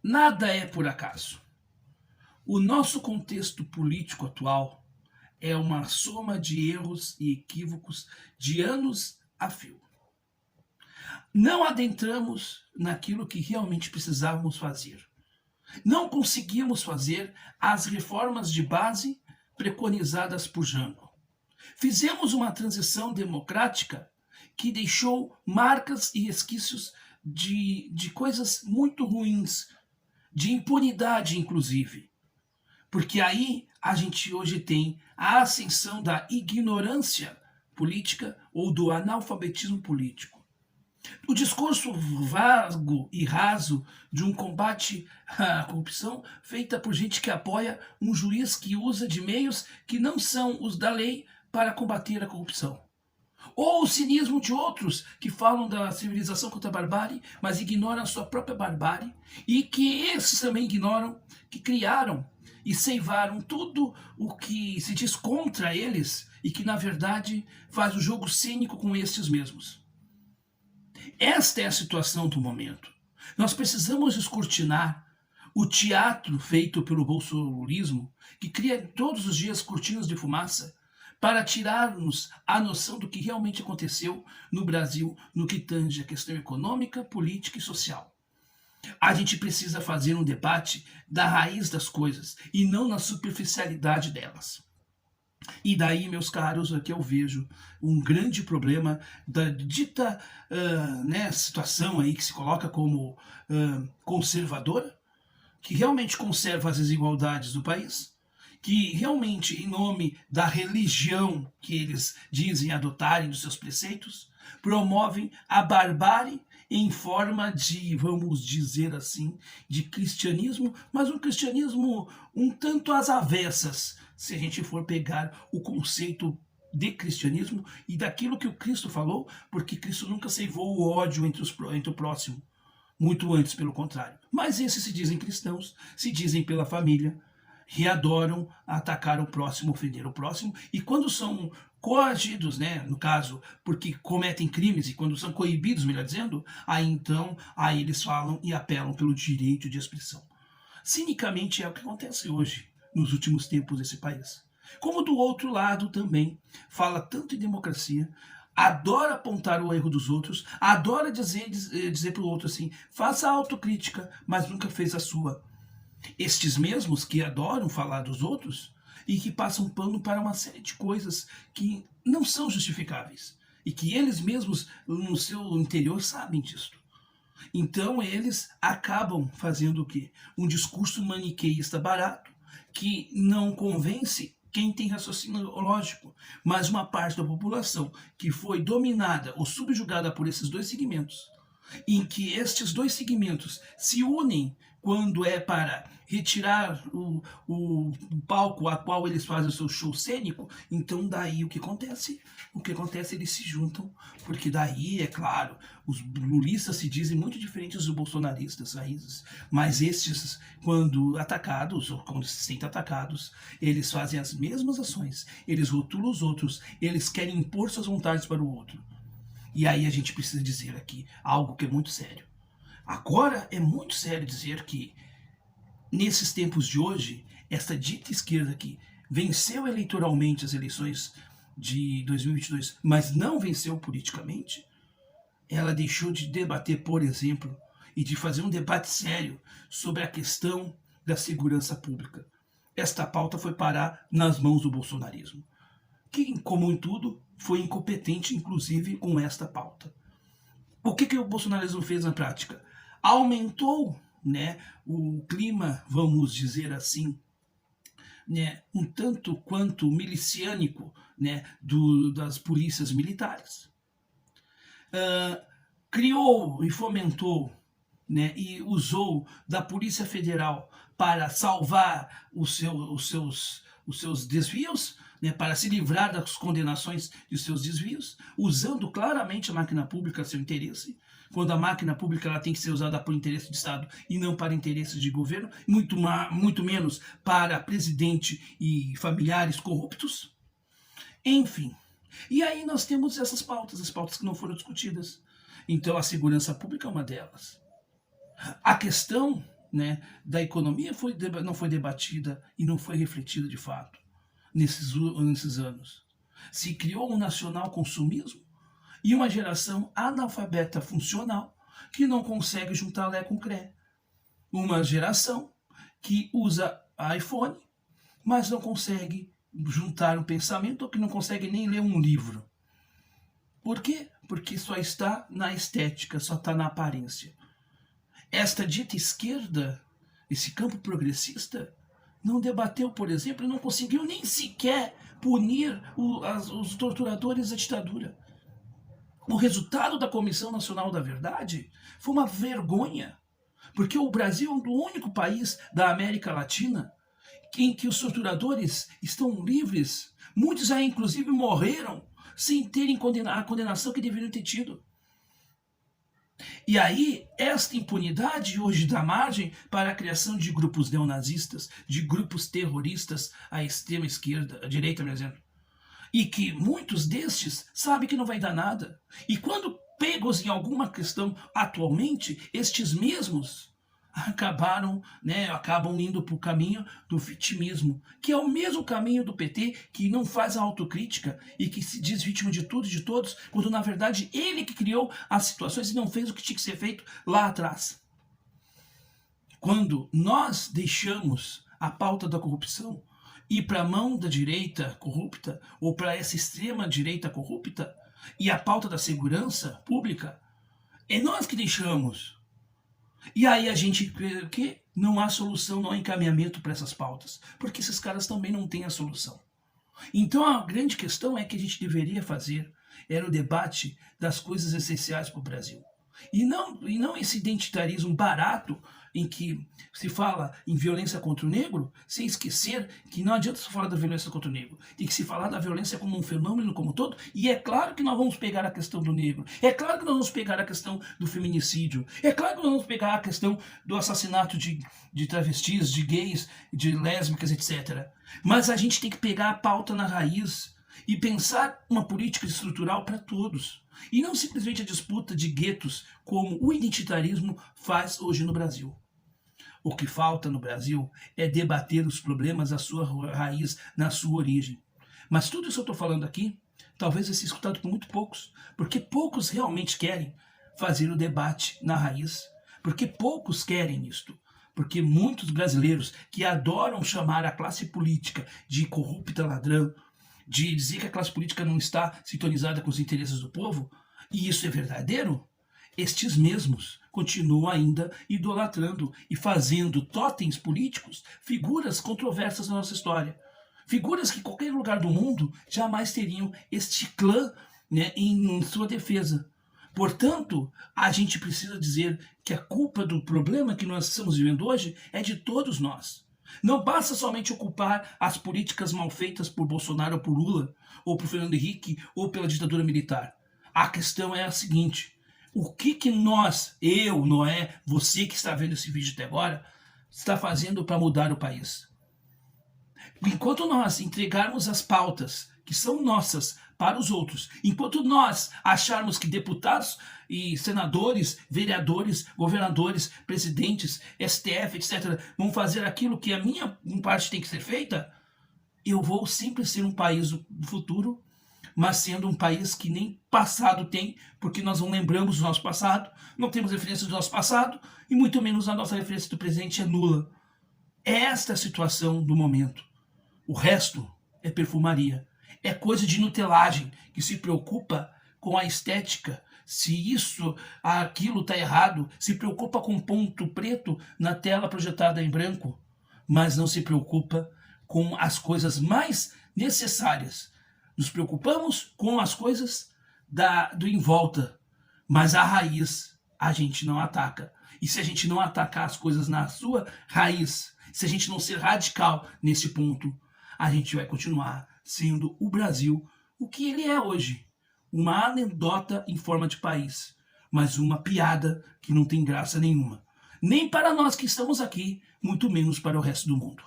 Nada é por acaso. O nosso contexto político atual é uma soma de erros e equívocos de anos a fio. Não adentramos naquilo que realmente precisávamos fazer. Não conseguimos fazer as reformas de base preconizadas por Jango. Fizemos uma transição democrática que deixou marcas e resquícios de coisas muito ruins, de impunidade, inclusive. Porque aí a gente hoje tem a ascensão da ignorância política ou do analfabetismo político. O discurso vago e raso de um combate à corrupção feita por gente que apoia um juiz que usa de meios que não são os da lei para combater a corrupção. Ou o cinismo de outros que falam da civilização contra a barbárie, mas ignoram a sua própria barbárie, e que esses também ignoram, que criaram e ceivaram tudo o que se diz contra eles e que, na verdade, faz o jogo cínico com esses mesmos. Esta é a situação do momento. Nós precisamos descortinar o teatro feito pelo bolsonarismo, que cria todos os dias cortinas de fumaça, para tirarmos a noção do que realmente aconteceu no Brasil no que tange a questão econômica, política e social. A gente precisa fazer um debate da raiz das coisas e não na superficialidade delas. E daí, meus caros, aqui eu vejo um grande problema da dita situação aí que se coloca como conservadora, que realmente conserva as desigualdades do país, que realmente, em nome da religião que eles dizem adotarem dos seus preceitos, promovem a barbárie em forma de, vamos dizer assim, de cristianismo, mas um cristianismo um tanto às avessas, se a gente for pegar o conceito de cristianismo e daquilo que o Cristo falou, porque Cristo nunca ceivou o ódio entre o próximo, muito antes, pelo contrário. Mas esses se dizem cristãos, se dizem pela família, e adoram atacar o próximo, ofender o próximo, e quando são coagidos, no caso, porque cometem crimes, e quando são coibidos, melhor dizendo, aí eles falam e apelam pelo direito de expressão. Cinicamente é o que acontece hoje, nos últimos tempos desse país. Como do outro lado também, fala tanto em democracia, adora apontar o erro dos outros, adora dizer para o outro assim, faça autocrítica, mas nunca fez a sua. Estes mesmos que adoram falar dos outros e que passam pano para uma série de coisas que não são justificáveis e que eles mesmos no seu interior sabem disso. Então eles acabam fazendo o quê? Um discurso maniqueísta barato que não convence quem tem raciocínio lógico, mas uma parte da população que foi dominada ou subjugada por esses dois segmentos, em que estes dois segmentos se unem quando é para retirar o palco a qual eles fazem o seu show cênico, então daí o que acontece? O que acontece, eles se juntam, porque daí, é claro, os lulistas se dizem muito diferentes dos bolsonaristas raízes, mas estes, quando atacados, ou quando se sentem atacados, eles fazem as mesmas ações, eles rotulam os outros, eles querem impor suas vontades para o outro. E aí a gente precisa dizer aqui algo que é muito sério. Agora é muito sério dizer que, nesses tempos de hoje, esta dita esquerda que venceu eleitoralmente as eleições de 2022, mas não venceu politicamente, ela deixou de debater, por exemplo, e de fazer um debate sério sobre a questão da segurança pública. Esta pauta foi parar nas mãos do bolsonarismo, que, como em tudo, foi incompetente, inclusive, com esta pauta. O que o bolsonarismo fez na prática? Aumentou o clima, vamos dizer assim, um tanto quanto miliciânico das polícias militares. Criou e fomentou e usou da Polícia Federal para salvar os seus desvios, para se livrar das condenações de seus desvios, usando claramente a máquina pública a seu interesse, quando a máquina pública ela tem que ser usada por interesse de Estado e não para interesses de governo, muito menos para presidente e familiares corruptos. Enfim, e aí nós temos essas pautas, as pautas que não foram discutidas. Então a segurança pública é uma delas. A questão né, da economia não foi debatida e não foi refletida de fato nesses anos. Se criou um nacional consumismo e uma geração analfabeta funcional que não consegue juntar Lé com Cré. Uma geração que usa iPhone, mas não consegue juntar um pensamento ou que não consegue nem ler um livro. Por quê? Porque só está na estética, só está na aparência. Esta dita esquerda, esse campo progressista, não debateu, por exemplo, e não conseguiu nem sequer punir os torturadores da ditadura. O resultado da Comissão Nacional da Verdade foi uma vergonha, porque o Brasil é o único país da América Latina em que os torturadores estão livres. Muitos aí, inclusive, morreram sem terem a condenação que deveriam ter tido. E aí, esta impunidade hoje dá margem para a criação de grupos neonazistas, de grupos terroristas à extrema esquerda, à direita, por exemplo. E que muitos destes sabem que não vai dar nada. E quando pegos em alguma questão atualmente, estes mesmos acabam indo para o caminho do vitimismo, que é o mesmo caminho do PT, que não faz a autocrítica e que se diz vítima de tudo e de todos, quando na verdade ele que criou as situações e não fez o que tinha que ser feito lá atrás. Quando nós deixamos a pauta da corrupção ir para a mão da direita corrupta ou para essa extrema direita corrupta e a pauta da segurança pública, é nós que deixamos. E aí a gente vê que não há solução, não há encaminhamento para essas pautas, porque esses caras também não têm a solução. Então a grande questão é que a gente deveria fazer era o debate das coisas essenciais para o Brasil. E não esse identitarismo barato em que se fala em violência contra o negro, sem esquecer que não adianta se falar da violência contra o negro. Tem que se falar da violência como um fenômeno como um todo, e é claro que nós vamos pegar a questão do negro, é claro que nós vamos pegar a questão do feminicídio, é claro que nós vamos pegar a questão do assassinato de travestis, de gays, de lésbicas, etc. Mas a gente tem que pegar a pauta na raiz e pensar uma política estrutural para todos. E não simplesmente a disputa de guetos, como o identitarismo faz hoje no Brasil. O que falta no Brasil é debater os problemas à sua raiz, na sua origem. Mas tudo isso que eu estou falando aqui, talvez vai ser escutado por muito poucos, porque poucos realmente querem fazer o debate na raiz, porque poucos querem isto. Porque muitos brasileiros que adoram chamar a classe política de corrupta ladrão, de dizer que a classe política não está sintonizada com os interesses do povo, e isso é verdadeiro, estes mesmos continuam ainda idolatrando e fazendo totens políticos figuras controversas na nossa história. Figuras que em qualquer lugar do mundo jamais teriam este clã, né, em sua defesa. Portanto, a gente precisa dizer que a culpa do problema que nós estamos vivendo hoje é de todos nós. Não basta somente ocupar as políticas mal feitas por Bolsonaro ou por Lula, ou por Fernando Henrique, ou pela ditadura militar. A questão é a seguinte: o que nós, eu, Noé, você que está vendo esse vídeo até agora, está fazendo para mudar o país? Enquanto nós entregarmos as pautas que são nossas para os outros, enquanto nós acharmos que deputados e senadores, vereadores, governadores, presidentes, STF, etc., vão fazer aquilo que a minha parte tem que ser feita, eu vou sempre ser um país do futuro, mas sendo um país que nem passado tem, porque nós não lembramos do nosso passado, não temos referência do nosso passado, e muito menos a nossa referência do presente é nula. Esta é a situação do momento. O resto é perfumaria. É coisa de nutelagem que se preocupa com a estética. Se isso, aquilo está errado, se preocupa com ponto preto na tela projetada em branco, mas não se preocupa com as coisas mais necessárias. Nos preocupamos com as coisas do em volta, mas a raiz a gente não ataca. E se a gente não atacar as coisas na sua raiz, se a gente não ser radical nesse ponto, a gente vai continuar sendo o Brasil o que ele é hoje. Uma anedota em forma de país, mas uma piada que não tem graça nenhuma. Nem para nós que estamos aqui, muito menos para o resto do mundo.